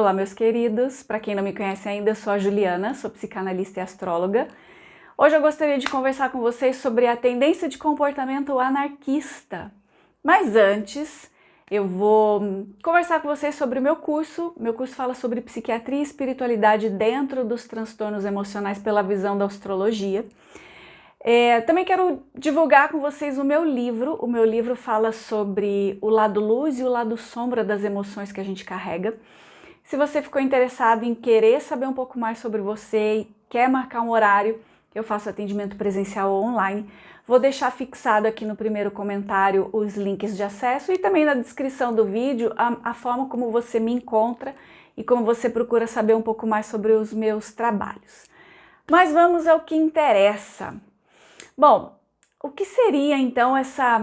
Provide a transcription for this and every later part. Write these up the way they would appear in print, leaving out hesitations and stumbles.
Olá, meus queridos. Para quem não me conhece ainda, eu sou a Juliana, sou psicanalista e astróloga. Hoje eu gostaria de conversar com vocês sobre a tendência de comportamento anarquista. Mas antes, eu vou conversar com vocês sobre o meu curso. Meu curso fala sobre psiquiatria e espiritualidade dentro dos transtornos emocionais pela visão da astrologia. Também quero divulgar com vocês o meu livro. O meu livro fala sobre o lado luz e o lado sombra das emoções que a gente carrega. Se você ficou interessado em querer saber um pouco mais sobre você e quer marcar um horário, eu faço atendimento presencial ou online, vou deixar fixado aqui no primeiro comentário os links de acesso e também na descrição do vídeo a forma como você me encontra e como você procura saber um pouco mais sobre os meus trabalhos. Mas vamos ao que interessa. Bom, o que seria então essa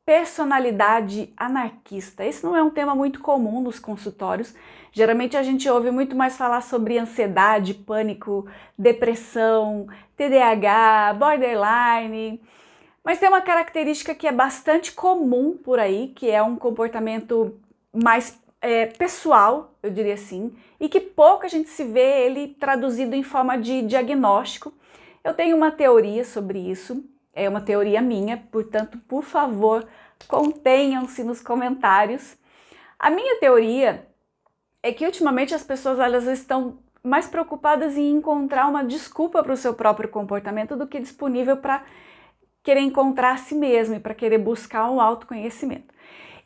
personalidade anarquista? Esse não é um tema muito comum nos consultórios. Geralmente a gente ouve muito mais falar sobre ansiedade, pânico, depressão, TDAH, borderline. Mas tem uma característica que é bastante comum por aí, que é um comportamento mais pessoal, eu diria assim, e que pouco a gente se vê ele traduzido em forma de diagnóstico. Eu tenho uma teoria sobre isso, é uma teoria minha, portanto, por favor, contenham-se nos comentários. A minha teoria é que ultimamente as pessoas elas estão mais preocupadas em encontrar uma desculpa para o seu próprio comportamento do que disponível para querer encontrar a si mesmo e para querer buscar um autoconhecimento.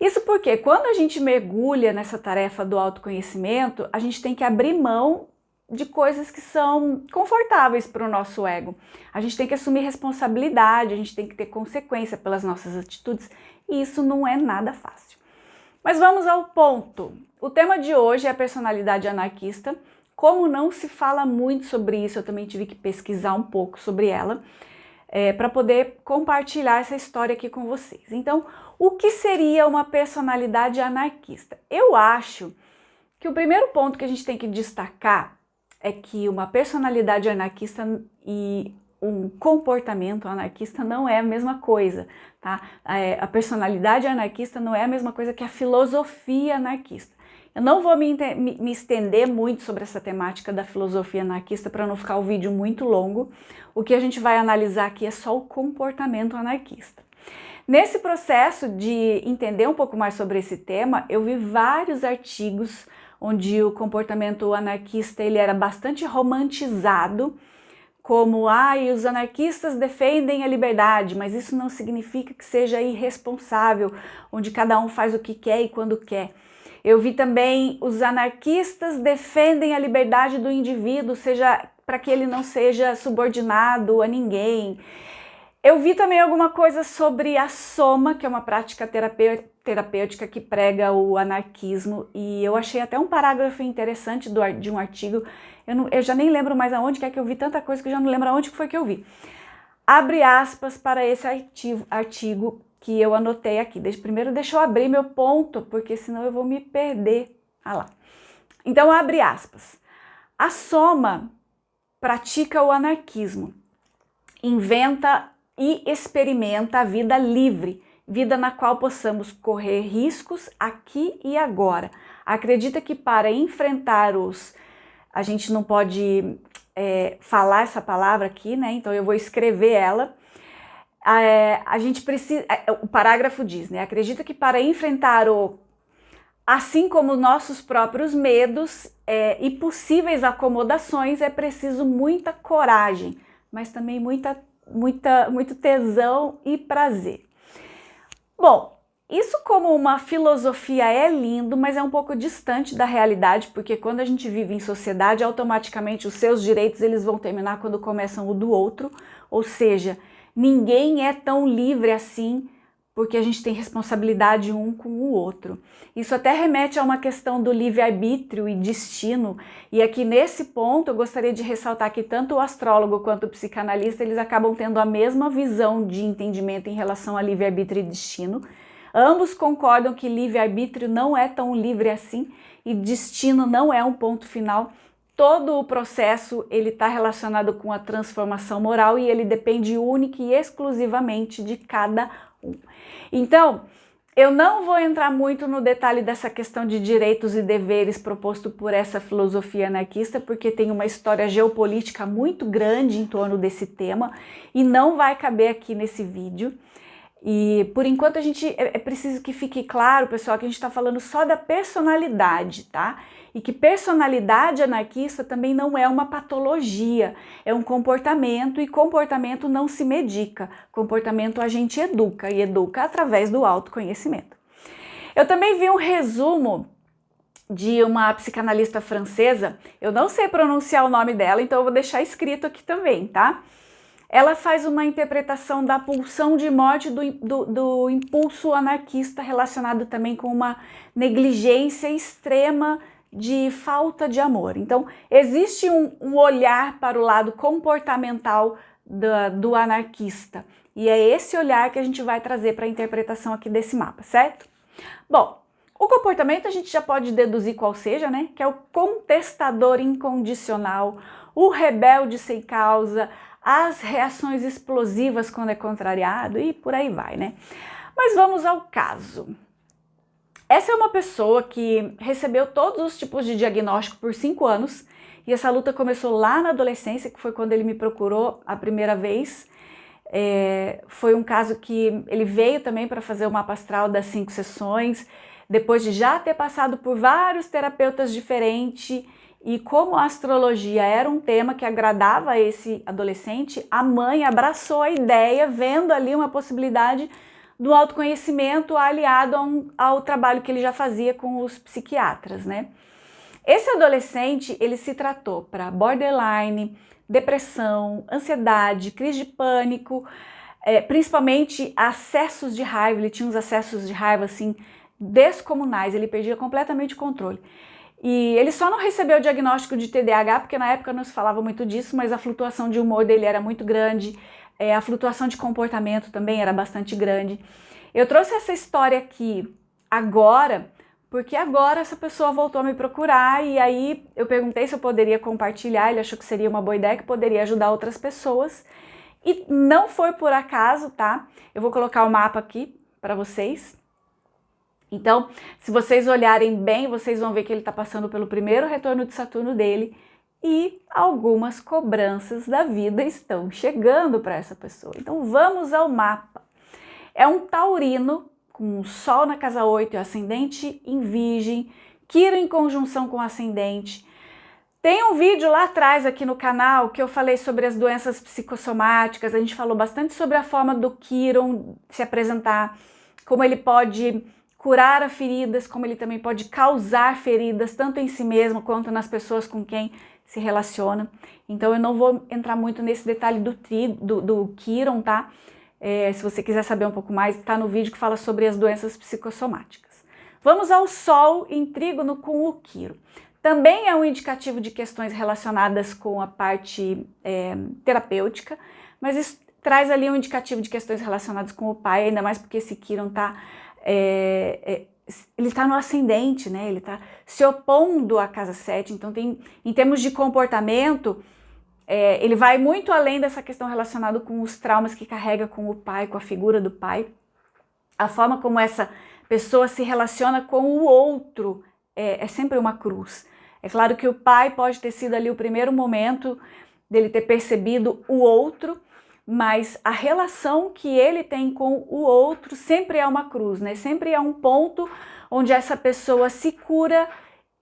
Isso porque quando a gente mergulha nessa tarefa do autoconhecimento, a gente tem que abrir mão de coisas que são confortáveis para o nosso ego. A gente tem que assumir responsabilidade, a gente tem que ter consequência pelas nossas atitudes e isso não é nada fácil. Mas vamos ao ponto. O tema de hoje é a personalidade anarquista. Como não se fala muito sobre isso, eu também tive que pesquisar um pouco sobre ela para poder compartilhar essa história aqui com vocês. Então, o que seria uma personalidade anarquista? Eu acho que o primeiro ponto que a gente tem que destacar é que uma personalidade anarquista e um comportamento anarquista não é a mesma coisa, tá? A personalidade anarquista não é a mesma coisa que a filosofia anarquista. Eu não vou me estender muito sobre essa temática da filosofia anarquista para não ficar o vídeo muito longo. O que a gente vai analisar aqui é só o comportamento anarquista. Nesse processo de entender um pouco mais sobre esse tema, eu vi vários artigos onde o comportamento anarquista ele era bastante romantizado, como os anarquistas defendem a liberdade, mas isso não significa que seja irresponsável, onde cada um faz o que quer e quando quer. Eu vi também os anarquistas defendem a liberdade do indivíduo, seja para que ele não seja subordinado a ninguém. Eu vi também alguma coisa sobre a soma, que é uma prática terapêutica que prega o anarquismo, e eu achei até um parágrafo interessante de um artigo, eu já nem lembro mais aonde que é que eu vi tanta coisa que eu já não lembro aonde que foi que eu vi. Abre aspas para esse artigo que eu anotei aqui. Primeiro deixa eu abrir meu ponto, porque senão eu vou me perder. Lá. Então abre aspas. A soma pratica o anarquismo, inventa e experimenta a vida livre, vida na qual possamos correr riscos aqui e agora. Acredita que para enfrentar a gente não pode falar essa palavra aqui, né? Então eu vou escrever ela. A gente precisa, o parágrafo diz, né? Acredita que para enfrentar assim como nossos próprios medos e possíveis acomodações é preciso muita coragem, mas também muito tesão e prazer. Bom, isso como uma filosofia é lindo, mas é um pouco distante da realidade, porque quando a gente vive em sociedade, automaticamente os seus direitos eles vão terminar quando começam o do outro, ou seja, ninguém é tão livre assim, porque a gente tem responsabilidade um com o outro. Isso até remete a uma questão do livre-arbítrio e destino, e aqui nesse ponto eu gostaria de ressaltar que tanto o astrólogo quanto o psicanalista, eles acabam tendo a mesma visão de entendimento em relação a livre-arbítrio e destino. Ambos concordam que livre-arbítrio não é tão livre assim, e destino não é um ponto final. Todo o processo ele está relacionado com a transformação moral e ele depende única e exclusivamente de cada um. Então, Eu não vou entrar muito no detalhe dessa questão de direitos e deveres proposto por essa filosofia anarquista, porque tem uma história geopolítica muito grande em torno desse tema e não vai caber aqui nesse vídeo. E por enquanto é preciso que fique claro, pessoal, que a gente está falando só da personalidade, tá? E que personalidade anarquista também não é uma patologia, é um comportamento, e comportamento não se medica. Comportamento a gente educa, e educa através do autoconhecimento. Eu também vi um resumo de uma psicanalista francesa, eu não sei pronunciar o nome dela, então eu vou deixar escrito aqui também, tá? Ela faz uma interpretação da pulsão de morte do impulso anarquista, relacionado também com uma negligência extrema de falta de amor. Então, existe um olhar para o lado comportamental do anarquista. E é esse olhar que a gente vai trazer para a interpretação aqui desse mapa, certo? Bom, o comportamento a gente já pode deduzir qual seja, né? Que é o contestador incondicional, o rebelde sem causa, as reações explosivas quando é contrariado e por aí vai, né? Mas vamos ao caso. Essa é uma pessoa que recebeu todos os tipos de diagnóstico por 5 anos e essa luta começou lá na adolescência, que foi quando ele me procurou a primeira vez. Foi um caso que ele veio também para fazer o mapa astral das 5 sessões, depois de já ter passado por vários terapeutas diferentes. E como a astrologia era um tema que agradava a esse adolescente, a mãe abraçou a ideia, vendo ali uma possibilidade do autoconhecimento aliado ao trabalho que ele já fazia com os psiquiatras, né? Esse adolescente, ele se tratou para borderline, depressão, ansiedade, crise de pânico, principalmente acessos de raiva. Ele tinha uns acessos de raiva assim descomunais, ele perdia completamente o controle. E ele só não recebeu o diagnóstico de TDAH, porque na época não se falava muito disso, mas a flutuação de humor dele era muito grande, a flutuação de comportamento também era bastante grande. Eu trouxe essa história aqui agora, porque agora essa pessoa voltou a me procurar, e aí eu perguntei se eu poderia compartilhar, ele achou que seria uma boa ideia, que poderia ajudar outras pessoas, e não foi por acaso, tá? Eu vou colocar o mapa aqui para vocês. Então, se vocês olharem bem, vocês vão ver que ele está passando pelo primeiro retorno de Saturno dele e algumas cobranças da vida estão chegando para essa pessoa. Então, vamos ao mapa. É um taurino com o Sol na casa 8 e o ascendente em Virgem, Quiron em conjunção com o ascendente. Tem um vídeo lá atrás aqui no canal que eu falei sobre as doenças psicossomáticas, a gente falou bastante sobre a forma do Quiron se apresentar, como ele pode curar feridas, como ele também pode causar feridas, tanto em si mesmo quanto nas pessoas com quem se relaciona. Então eu não vou entrar muito nesse detalhe do Quiron, tá? Se você quiser saber um pouco mais, tá no vídeo que fala sobre as doenças psicossomáticas. Vamos ao Sol em trígono com o Quiron. Também é um indicativo de questões relacionadas com a parte terapêutica, mas isso traz ali um indicativo de questões relacionadas com o pai, ainda mais porque esse Quiron tá ele está no ascendente, né? Ele está se opondo à casa 7, então em termos de comportamento, ele vai muito além dessa questão relacionada com os traumas que carrega com o pai, com a figura do pai. A forma como essa pessoa se relaciona com o outro é sempre uma cruz. É claro que o pai pode ter sido ali o primeiro momento dele ter percebido o outro, mas a relação que ele tem com o outro sempre é uma cruz, né? Sempre é um ponto onde essa pessoa se cura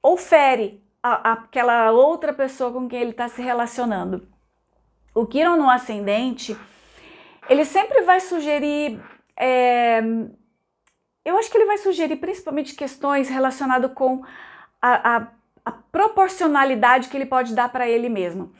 ou fere aquela outra pessoa com quem ele está se relacionando. O Quiron no ascendente, ele sempre vai sugerir, eu acho que ele vai sugerir principalmente questões relacionadas com a proporcionalidade que ele pode dar para ele mesmo.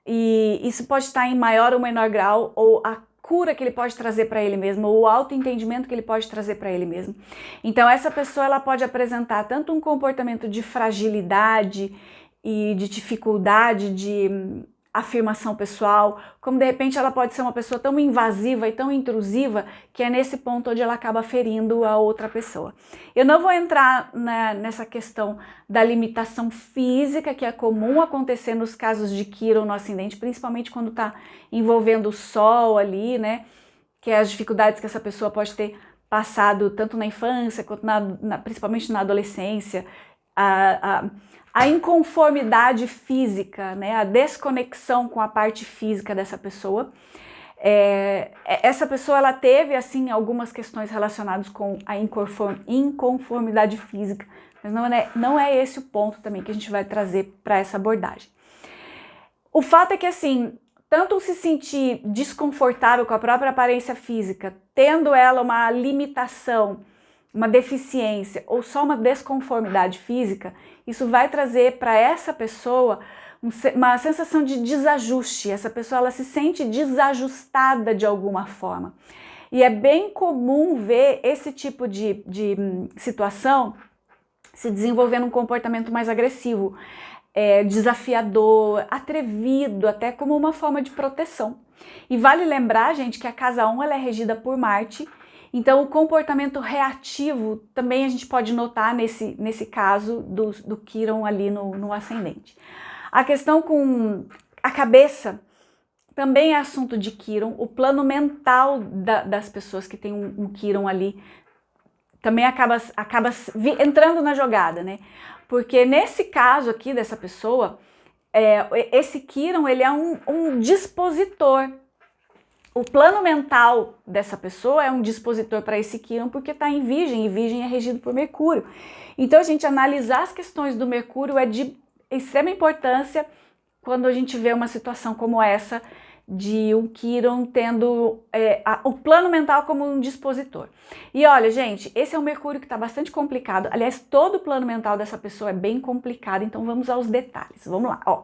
E isso pode estar em maior ou menor grau, ou a cura que ele pode trazer para ele mesmo, ou o autoentendimento que ele pode trazer para ele mesmo. Então essa pessoa ela pode apresentar tanto um comportamento de fragilidade e de dificuldade de afirmação pessoal, como de repente ela pode ser uma pessoa tão invasiva e tão intrusiva que é nesse ponto onde ela acaba ferindo a outra pessoa. Eu não vou entrar nessa questão da limitação física que é comum acontecer nos casos de Quiron no ascendente, principalmente quando está envolvendo o Sol ali, né? Que é as dificuldades que essa pessoa pode ter passado tanto na infância quanto principalmente na adolescência, a inconformidade física, né, a desconexão com a parte física dessa pessoa. Essa pessoa ela teve assim algumas questões relacionadas com a inconformidade física, mas não é esse o ponto também que a gente vai trazer para essa abordagem. O fato é que assim, tanto se sentir desconfortável com a própria aparência física, tendo ela uma limitação, uma deficiência ou só uma desconformidade física, isso vai trazer para essa pessoa uma sensação de desajuste. Essa pessoa ela se sente desajustada de alguma forma. E é bem comum ver esse tipo de situação se desenvolver num comportamento mais agressivo, desafiador, atrevido, até como uma forma de proteção. E vale lembrar, gente, que a casa 1 ela é regida por Marte, então o comportamento reativo também a gente pode notar nesse caso do Quirón ali no ascendente. A questão com a cabeça também é assunto de Quirón, o plano mental das pessoas que tem um Quirón ali também acaba entrando na jogada, né? Porque nesse caso aqui dessa pessoa, esse Quirón ele é um dispositor. O plano mental dessa pessoa é um dispositor para esse Quirón porque está em Virgem, e Virgem é regido por Mercúrio. Então a gente analisar as questões do Mercúrio é de extrema importância quando a gente vê uma situação como essa de um Quirón tendo o plano mental como um dispositor. E olha, gente, esse é um Mercúrio que está bastante complicado. Aliás, todo o plano mental dessa pessoa é bem complicado, então vamos aos detalhes. Vamos lá, ó.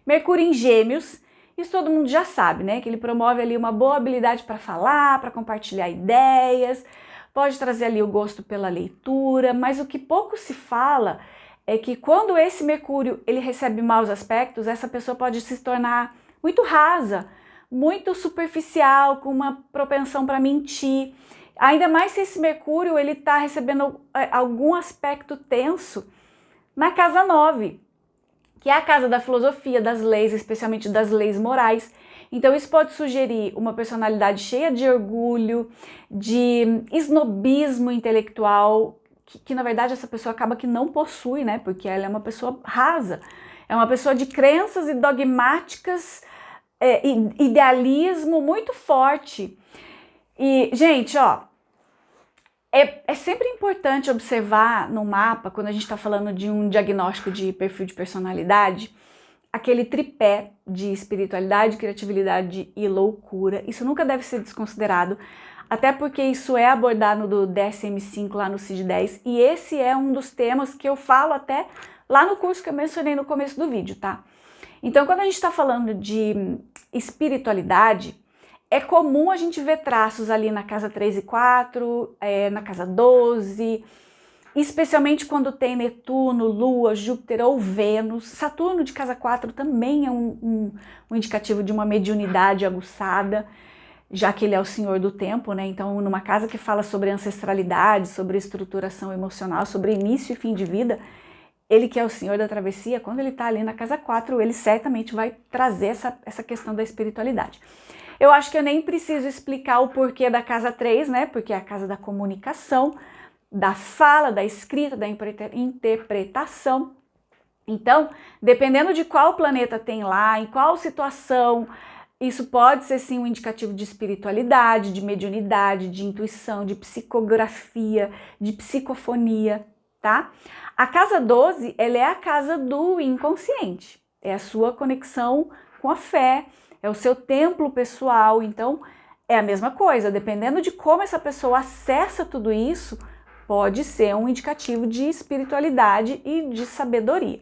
Mercúrio em Gêmeos, isso todo mundo já sabe, né? Que ele promove ali uma boa habilidade para falar, para compartilhar ideias, pode trazer ali o gosto pela leitura, mas o que pouco se fala é que quando esse Mercúrio ele recebe maus aspectos, essa pessoa pode se tornar muito rasa, muito superficial, com uma propensão para mentir. Ainda mais se esse Mercúrio ele está recebendo algum aspecto tenso na casa 9, que é a casa da filosofia, das leis, especialmente das leis morais. Então isso pode sugerir uma personalidade cheia de orgulho, de esnobismo intelectual, que na verdade essa pessoa acaba que não possui, né? Porque ela é uma pessoa rasa, é uma pessoa de crenças e dogmáticas, idealismo muito forte. E, gente, ó, é sempre importante observar no mapa, quando a gente está falando de um diagnóstico de perfil de personalidade, aquele tripé de espiritualidade, criatividade e loucura. Isso nunca deve ser desconsiderado, até porque isso é abordado no DSM-5 lá no CID-10, e esse é um dos temas que eu falo até lá no curso que eu mencionei no começo do vídeo, tá? Então, quando a gente está falando de espiritualidade, é comum a gente ver traços ali na casa 3 e 4, na casa 12, especialmente quando tem Netuno, Lua, Júpiter ou Vênus. Saturno de casa 4 também é um indicativo de uma mediunidade aguçada, já que ele é o senhor do tempo, né? Então, numa casa que fala sobre ancestralidade, sobre estruturação emocional, sobre início e fim de vida, ele que é o senhor da travessia, quando ele está ali na casa 4, ele certamente vai trazer essa questão da espiritualidade. Eu acho que eu nem preciso explicar o porquê da casa 3, né? Porque é a casa da comunicação, da fala, da escrita, da interpretação. Então, dependendo de qual planeta tem lá, em qual situação, isso pode ser sim um indicativo de espiritualidade, de mediunidade, de intuição, de psicografia, de psicofonia, tá? A casa 12, ela é a casa do inconsciente, é a sua conexão com a fé, é o seu templo pessoal. Então é a mesma coisa, dependendo de como essa pessoa acessa tudo isso, pode ser um indicativo de espiritualidade e de sabedoria.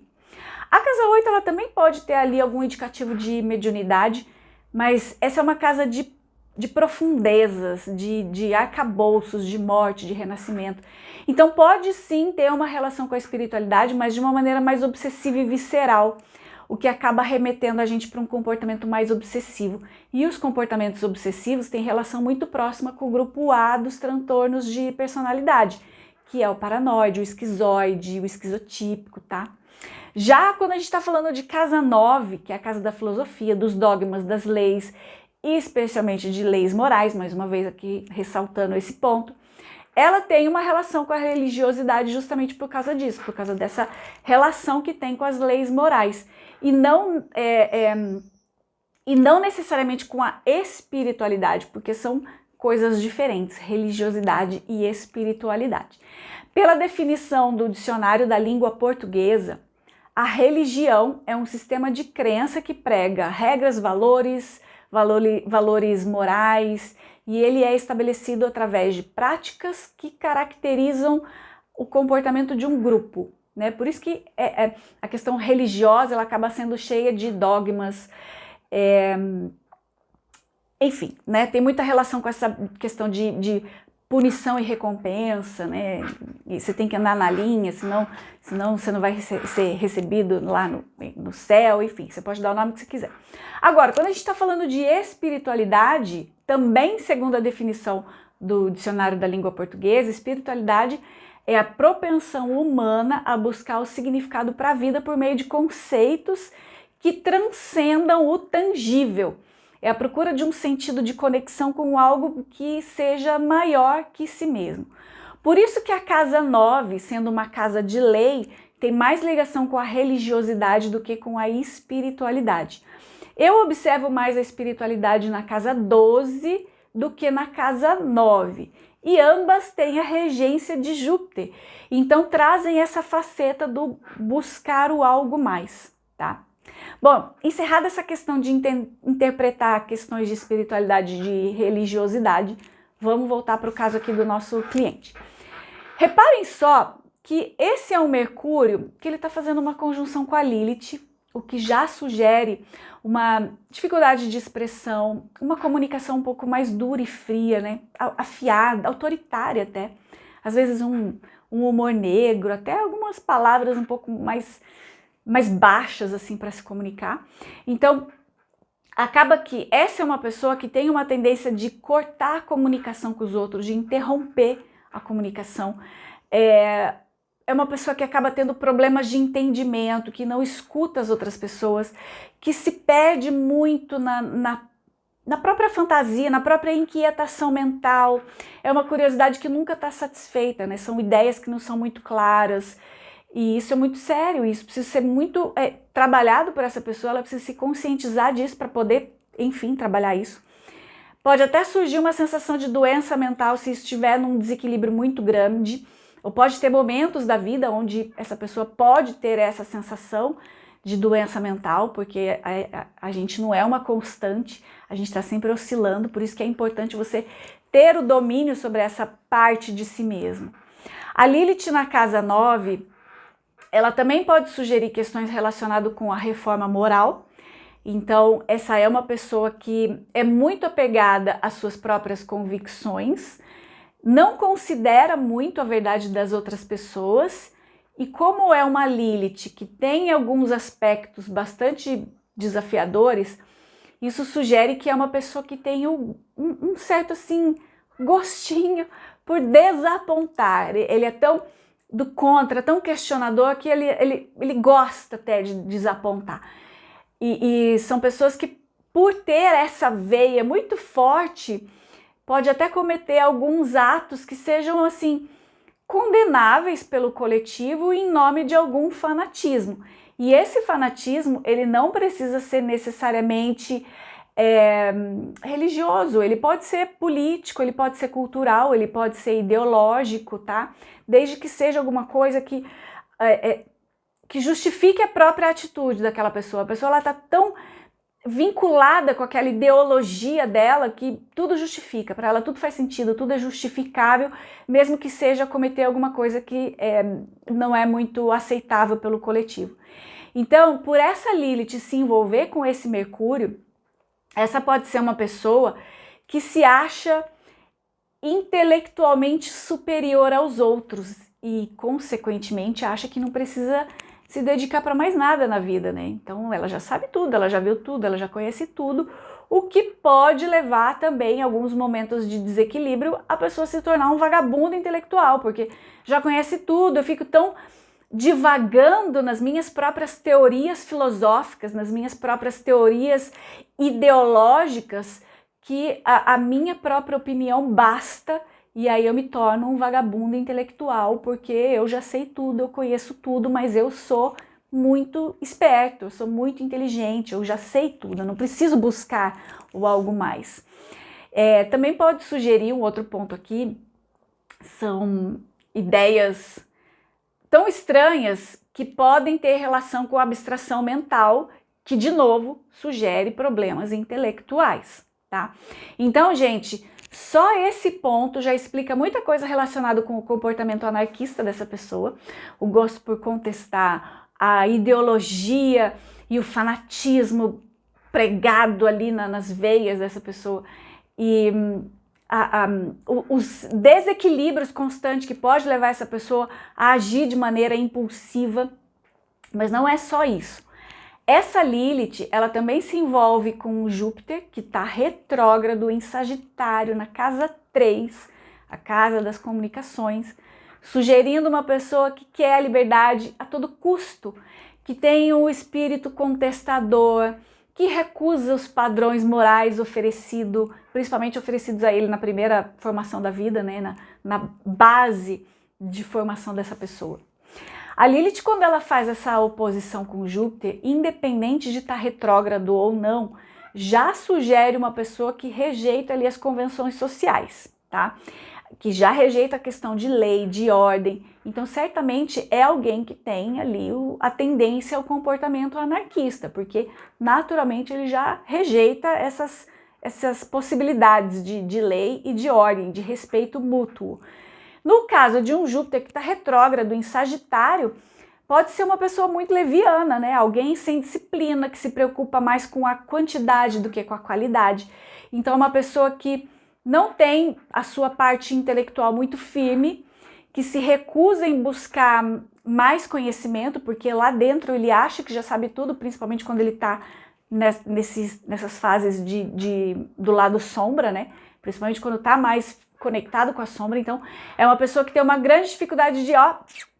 A casa 8, ela também pode ter ali algum indicativo de mediunidade, mas essa é uma casa de profundezas, de arcabouços, de morte, de renascimento. Então pode sim ter uma relação com a espiritualidade, mas de uma maneira mais obsessiva e visceral, o que acaba remetendo a gente para um comportamento mais obsessivo. E os comportamentos obsessivos têm relação muito próxima com o grupo A dos transtornos de personalidade, que é o paranoide, o esquizoide, o esquizotípico, tá? Já quando a gente está falando de casa 9, que é a casa da filosofia, dos dogmas, das leis, e especialmente de leis morais, mais uma vez aqui ressaltando esse ponto, ela tem uma relação com a religiosidade justamente por causa disso, por causa dessa relação que tem com as leis morais. E não necessariamente com a espiritualidade, porque são coisas diferentes, religiosidade e espiritualidade. Pela definição do dicionário da língua portuguesa, a religião é um sistema de crença que prega regras, valores morais, e ele é estabelecido através de práticas que caracterizam o comportamento de um grupo, né? Por isso que a questão religiosa ela acaba sendo cheia de dogmas, enfim, né? Tem muita relação com essa questão de punição e recompensa, né? E você tem que andar na linha, senão você não vai ser recebido lá no céu, enfim, você pode dar o nome que você quiser. Agora, quando a gente está falando de espiritualidade, também segundo a definição do dicionário da língua portuguesa, espiritualidade é a propensão humana a buscar o significado para a vida por meio de conceitos que transcendam o tangível. É a procura de um sentido de conexão com algo que seja maior que si mesmo. Por isso que a casa 9, sendo uma casa de lei, tem mais ligação com a religiosidade do que com a espiritualidade. Eu observo mais a espiritualidade na casa 12 do que na casa 9. E ambas têm a regência de Júpiter. Então trazem essa faceta do buscar o algo mais, tá? Bom, encerrada essa questão de interpretar questões de espiritualidade e de religiosidade, vamos voltar para o caso aqui do nosso cliente. Reparem só que esse é um Mercúrio que ele está fazendo uma conjunção com a Lilith, o que já sugere uma dificuldade de expressão, uma comunicação um pouco mais dura e fria, né? Afiada, autoritária até. Às vezes um humor negro, até algumas palavras um pouco mais baixas assim para se comunicar. Então, acaba que essa é uma pessoa que tem uma tendência de cortar a comunicação com os outros, de interromper a comunicação. É uma pessoa que acaba tendo problemas de entendimento, que não escuta as outras pessoas, que se perde muito na própria fantasia, na própria inquietação mental. É uma curiosidade que nunca está satisfeita, né? São ideias que não são muito claras. E isso é muito sério, isso precisa ser muito trabalhado por essa pessoa, ela precisa se conscientizar disso para poder, enfim, trabalhar isso. Pode até surgir uma sensação de doença mental se estiver num desequilíbrio muito grande, ou pode ter momentos da vida onde essa pessoa pode ter essa sensação de doença mental, porque a gente não é uma constante, a gente está sempre oscilando, por isso que é importante você ter o domínio sobre essa parte de si mesmo. A Lilith na casa 9, ela também pode sugerir questões relacionadas com a reforma moral. Então, essa é uma pessoa que é muito apegada às suas próprias convicções, não considera muito a verdade das outras pessoas, e como é uma Lilith que tem alguns aspectos bastante desafiadores, isso sugere que é uma pessoa que tem um certo assim gostinho por desapontar. Ele é tão do contra, tão questionador, que ele gosta até de desapontar. E são pessoas que, por ter essa veia muito forte, pode até cometer alguns atos que sejam assim condenáveis pelo coletivo em nome de algum fanatismo. E esse fanatismo, ele não precisa ser necessariamente religioso, ele pode ser político, ele pode ser cultural, ele pode ser ideológico, tá? Desde que seja alguma coisa que justifique a própria atitude daquela pessoa. A pessoa ela tá tão vinculada com aquela ideologia dela que tudo justifica, para ela tudo faz sentido, tudo é justificável, mesmo que seja cometer alguma coisa que não é muito aceitável pelo coletivo. Então, por essa Lilith se envolver com esse Mercúrio, essa pode ser uma pessoa que se acha intelectualmente superior aos outros e, consequentemente, acha que não precisa se dedicar para mais nada na vida, né? Então, ela já sabe tudo, ela já viu tudo, ela já conhece tudo, o que pode levar também, em alguns momentos de desequilíbrio, a pessoa se tornar um vagabundo intelectual, porque já conhece tudo, eu fico tão divagando nas minhas próprias teorias filosóficas, nas minhas próprias teorias ideológicas, que a minha própria opinião basta e aí eu me torno um vagabundo intelectual, porque eu já sei tudo, eu conheço tudo, mas eu sou muito esperto, eu sou muito inteligente, eu já sei tudo, eu não preciso buscar o algo mais. Também pode sugerir um outro ponto aqui, são ideias tão estranhas que podem ter relação com a abstração mental, que de novo sugere problemas intelectuais, tá? Então, gente, só esse ponto já explica muita coisa relacionada com o comportamento anarquista dessa pessoa, o gosto por contestar a ideologia e o fanatismo pregado ali nas veias dessa pessoa e os desequilíbrios constantes que pode levar essa pessoa a agir de maneira impulsiva. Mas não é só isso. Essa Lilith, ela também se envolve com o Júpiter, que está retrógrado em Sagitário, na casa 3, a casa das comunicações, sugerindo uma pessoa que quer a liberdade a todo custo, que tem um espírito contestador, que recusa os padrões morais principalmente oferecidos a ele na primeira formação da vida, né, na base de formação dessa pessoa. A Lilith, quando ela faz essa oposição com Júpiter, independente de estar retrógrado ou não, já sugere uma pessoa que rejeita ali as convenções sociais, tá? Que já rejeita a questão de lei, de ordem. Então, certamente é alguém que tem ali a tendência ao comportamento anarquista, porque naturalmente ele já rejeita essas possibilidades de lei e de ordem, de respeito mútuo. No caso de um Júpiter que está retrógrado em Sagitário, pode ser uma pessoa muito leviana, né? Alguém sem disciplina, que se preocupa mais com a quantidade do que com a qualidade. Então, é uma pessoa que não tem a sua parte intelectual muito firme, que se recusa em buscar mais conhecimento, porque lá dentro ele acha que já sabe tudo, principalmente quando ele está nessas fases do lado sombra, né? Principalmente quando está mais conectado com a sombra. Então, é uma pessoa que tem uma grande dificuldade de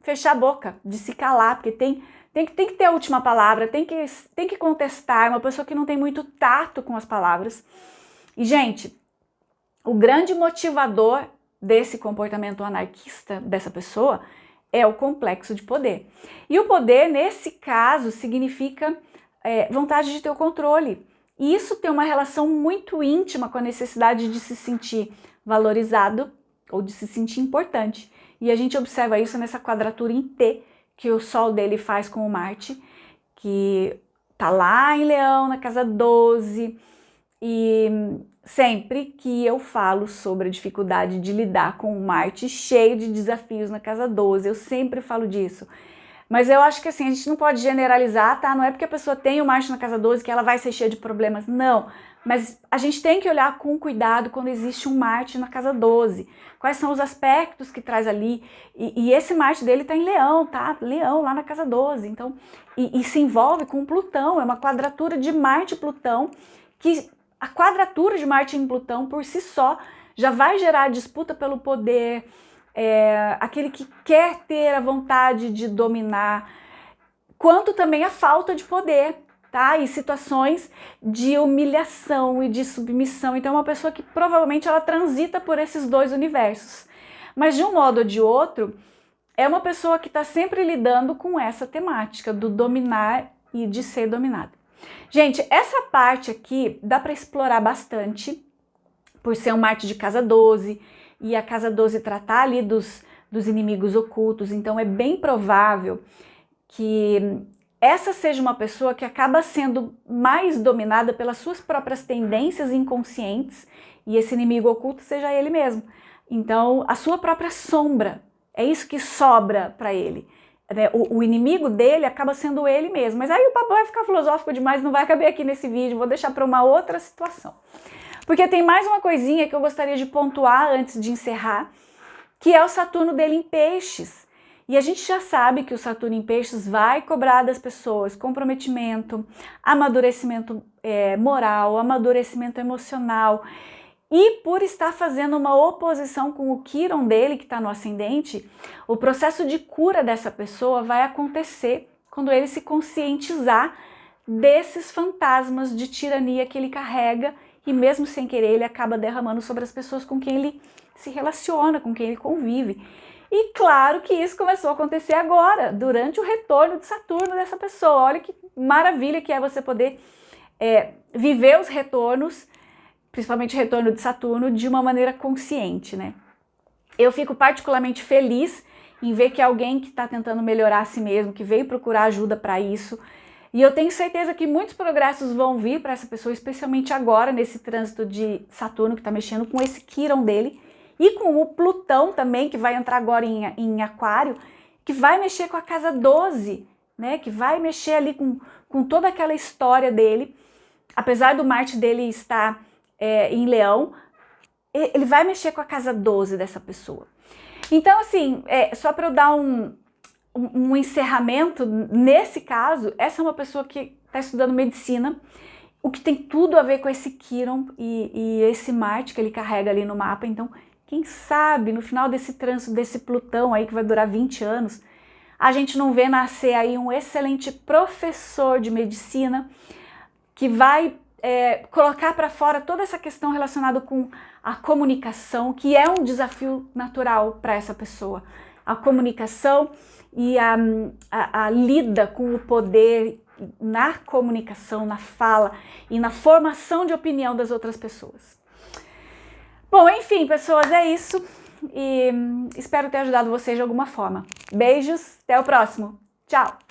fechar a boca, de se calar, porque tem que ter a última palavra, tem que contestar. É uma pessoa que não tem muito tato com as palavras. E, gente, o grande motivador desse comportamento anarquista dessa pessoa é o complexo de poder. E o poder, nesse caso, significa vontade de ter o controle. E isso tem uma relação muito íntima com a necessidade de se sentir valorizado ou de se sentir importante. E a gente observa isso nessa quadratura em T que o Sol dele faz com o Marte, que tá lá em Leão, na casa 12, e sempre que eu falo sobre a dificuldade de lidar com o Marte cheio de desafios na casa 12, eu sempre falo disso. Mas eu acho que assim, a gente não pode generalizar, tá? Não é porque a pessoa tem o Marte na casa 12 que ela vai ser cheia de problemas, não. Mas a gente tem que olhar com cuidado quando existe um Marte na casa 12. Quais são os aspectos que traz ali. E esse Marte dele tá em Leão, tá? Leão, lá na casa 12. Então, e se envolve com Plutão. É uma quadratura de Marte e Plutão, que a quadratura de Marte em Plutão, por si só, já vai gerar disputa pelo poder, aquele que quer ter a vontade de dominar, quanto também a falta de poder, tá? E situações de humilhação e de submissão. Então é uma pessoa que provavelmente ela transita por esses dois universos. Mas de um modo ou de outro, é uma pessoa que está sempre lidando com essa temática do dominar e de ser dominada. Gente, essa parte aqui dá para explorar bastante, por ser um Marte de casa 12, e a casa 12 tratar ali dos inimigos ocultos. Então é bem provável que essa seja uma pessoa que acaba sendo mais dominada pelas suas próprias tendências inconscientes, e esse inimigo oculto seja ele mesmo. Então, a sua própria sombra, é isso que sobra para ele. O inimigo dele acaba sendo ele mesmo. Mas aí o papo vai ficar filosófico demais, não vai caber aqui nesse vídeo, vou deixar para uma outra situação. Porque tem mais uma coisinha que eu gostaria de pontuar antes de encerrar, que é o Saturno dele em Peixes. E a gente já sabe que o Saturno em Peixes vai cobrar das pessoas comprometimento, amadurecimento moral, amadurecimento emocional. E por estar fazendo uma oposição com o Quirón dele, que está no ascendente, o processo de cura dessa pessoa vai acontecer quando ele se conscientizar desses fantasmas de tirania que ele carrega, e mesmo sem querer ele acaba derramando sobre as pessoas com quem ele se relaciona, com quem ele convive. E claro que isso começou a acontecer agora, durante o retorno de Saturno dessa pessoa. Olha que maravilha que é você poder viver os retornos, principalmente o retorno de Saturno, de uma maneira consciente, né? Eu fico particularmente feliz em ver que alguém que está tentando melhorar a si mesmo, que veio procurar ajuda para isso. E eu tenho certeza que muitos progressos vão vir para essa pessoa, especialmente agora, nesse trânsito de Saturno, que está mexendo com esse Quirón dele, e com o Plutão também, que vai entrar agora em Aquário, que vai mexer com a casa 12, né? Que vai mexer ali com toda aquela história dele. Apesar do Marte dele estar em Leão, ele vai mexer com a casa 12 dessa pessoa. Então, assim, só para eu dar um encerramento, nesse caso, essa é uma pessoa que está estudando medicina, o que tem tudo a ver com esse Quirón e esse Marte que ele carrega ali no mapa. Então, quem sabe, no final desse trânsito desse Plutão aí, que vai durar 20 anos, a gente não vê nascer aí um excelente professor de medicina que vai colocar para fora toda essa questão relacionada com a comunicação, que é um desafio natural para essa pessoa. A comunicação e a lida com o poder na comunicação, na fala e na formação de opinião das outras pessoas. Bom, enfim, pessoas, é isso. E espero ter ajudado vocês de alguma forma. Beijos, até o próximo. Tchau!